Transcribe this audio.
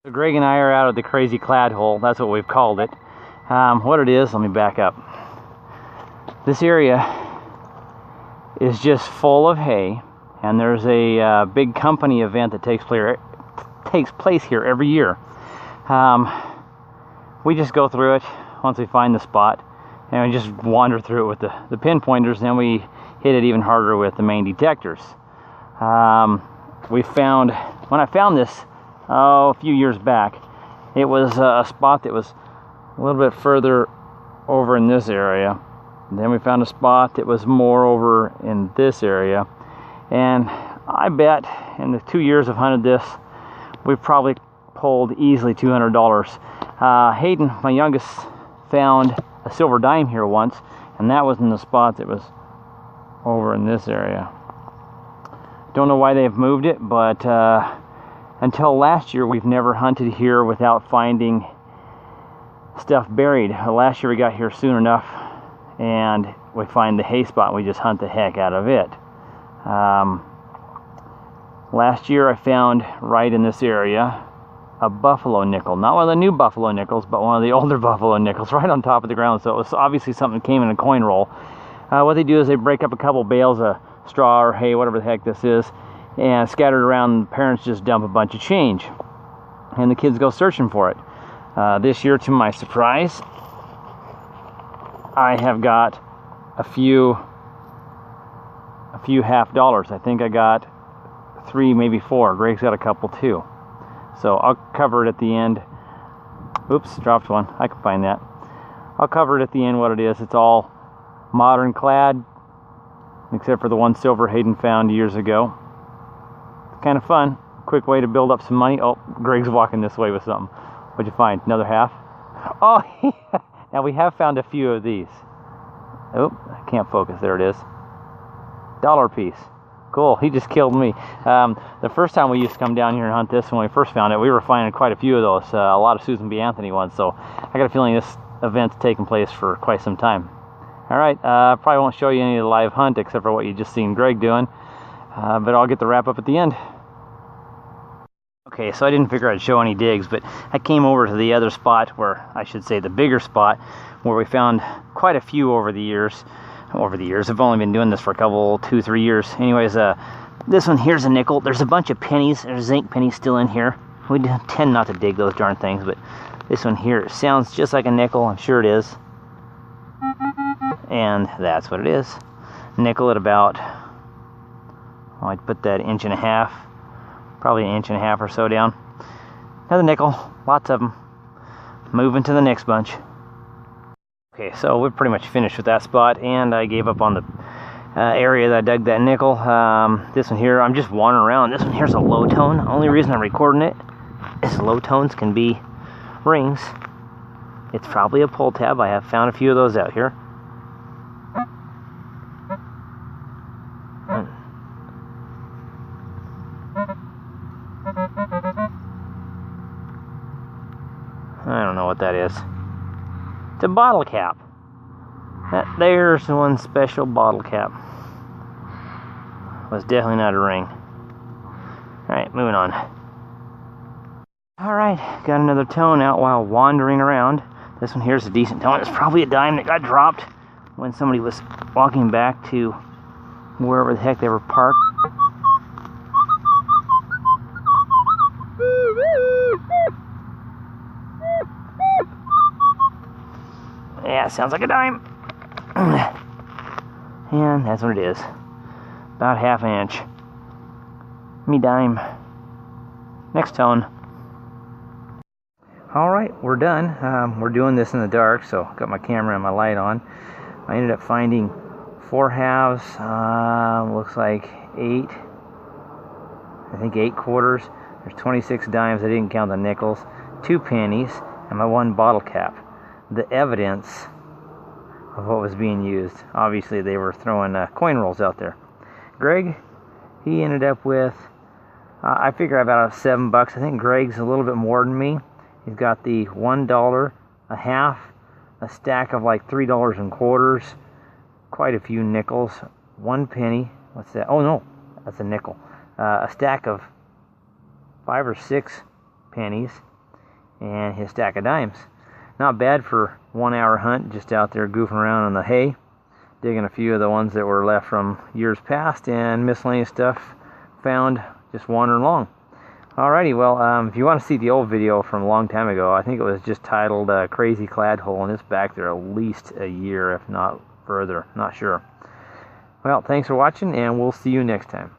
So Greg and I are out of the crazy clad hole. That's what we've called it. What it is, let me back up. This area is just full of hay, and there's a big company event that takes place here every year. We just go through it once we find the spot, and we just wander through it with the pinpointers, and then we hit it even harder with the main detectors. When I found this a few years back, it was a spot that was a little bit further over in this area. And then we found a spot that was more over in this area, and I bet in the 2 years I've hunted this, we've probably pulled easily $200. Hayden, my youngest, found a silver dime here once, and that was in the spot that was over in this area. Don't know why they've moved it, but until last year we've never hunted here without finding stuff buried. Last year we got here soon enough and we find the hay spot and we just hunt the heck out of it. Last year I found right in this area a buffalo nickel, not one of the new buffalo nickels, but one of the older buffalo nickels right on top of the ground. So it was obviously something that came in a coin roll. What they do is they break up a couple bales of straw or hay, whatever the heck this is, and scatter it around, and parents just dump a bunch of change and the kids go searching for it. This year, to my surprise, I have got a few half dollars. I think I got 3, maybe 4. Greg's got a couple too. So I'll cover it at the end. Oops, dropped one. I can find that. I'll cover it at the end what it is. It's all modern clad, except for the one silver Hayden found years ago. Kind of fun. Quick way to build up some money. Oh, Greg's walking this way with something. What'd you find? Another half? Oh, yeah. Now we have found a few of these. Oh, I can't focus. There it is. $1 piece. Cool. He just killed me. The first time we used to come down here and hunt this, when we first found it, we were finding quite a few of those. A lot of Susan B. Anthony ones. So I got a feeling this event's taken place for quite some time. All right. Probably won't show you any of the live hunt except for what you just seen Greg doing. But I'll get the wrap up at the end. Okay, so I didn't figure I'd show any digs, but I came over to the other spot, where I should say the bigger spot, where we found quite a few over the years. I've only been doing this for a couple, 2-3 years. Anyways, this one here's a nickel. There's a bunch of pennies. There's zinc pennies still in here. We tend not to dig those darn things, but this one here sounds just like a nickel. I'm sure it is. And that's what it is. Nickel at about, I'd put that 1.5 inches, probably 1.5 inches or so down. Another nickel, lots of them. Moving to the next bunch. Okay, so we're pretty much finished with that spot, and I gave up on the area that I dug that nickel. This one here, I'm just wandering around. This one here's a low tone. Only reason I'm recording it is low tones can be rings. It's probably a pull tab. I have found a few of those out here. I don't know what that is. It's a bottle cap. There's one special bottle cap. Was definitely not a ring. Alright, moving on. Alright, got another tone out while wandering around. This one here's a decent tone. It's probably a dime that got dropped when somebody was walking back to wherever the heck they were parked. Yeah, sounds like a dime. And that's what it is. About 1/2 inch. Me dime. Next tone. Alright, we're done. We're doing this in the dark, so got my camera and my light on. I ended up finding 4 halves. Looks like 8. I think 8 quarters. There's 26 dimes. I didn't count the nickels. 2 pennies. And my 1 bottle cap. The evidence of what was being used. Obviously they were throwing coin rolls out there. Greg, he ended up with I figure about $7. I think Greg's a little bit more than me. He's got the $1, a half, a stack of like $3 and quarters, quite a few nickels, 1 penny. What's that? Oh no, that's a nickel. A stack of 5 or 6 pennies, and his stack of dimes. Not bad for 1 hour hunt, just out there goofing around in the hay, digging a few of the ones that were left from years past, and miscellaneous stuff found just wandering along. Alrighty, well, if you want to see the old video from a long time ago, I think it was just titled Crazy Clad Hole, and it's back there at least a year, if not further, not sure. Well, thanks for watching, and we'll see you next time.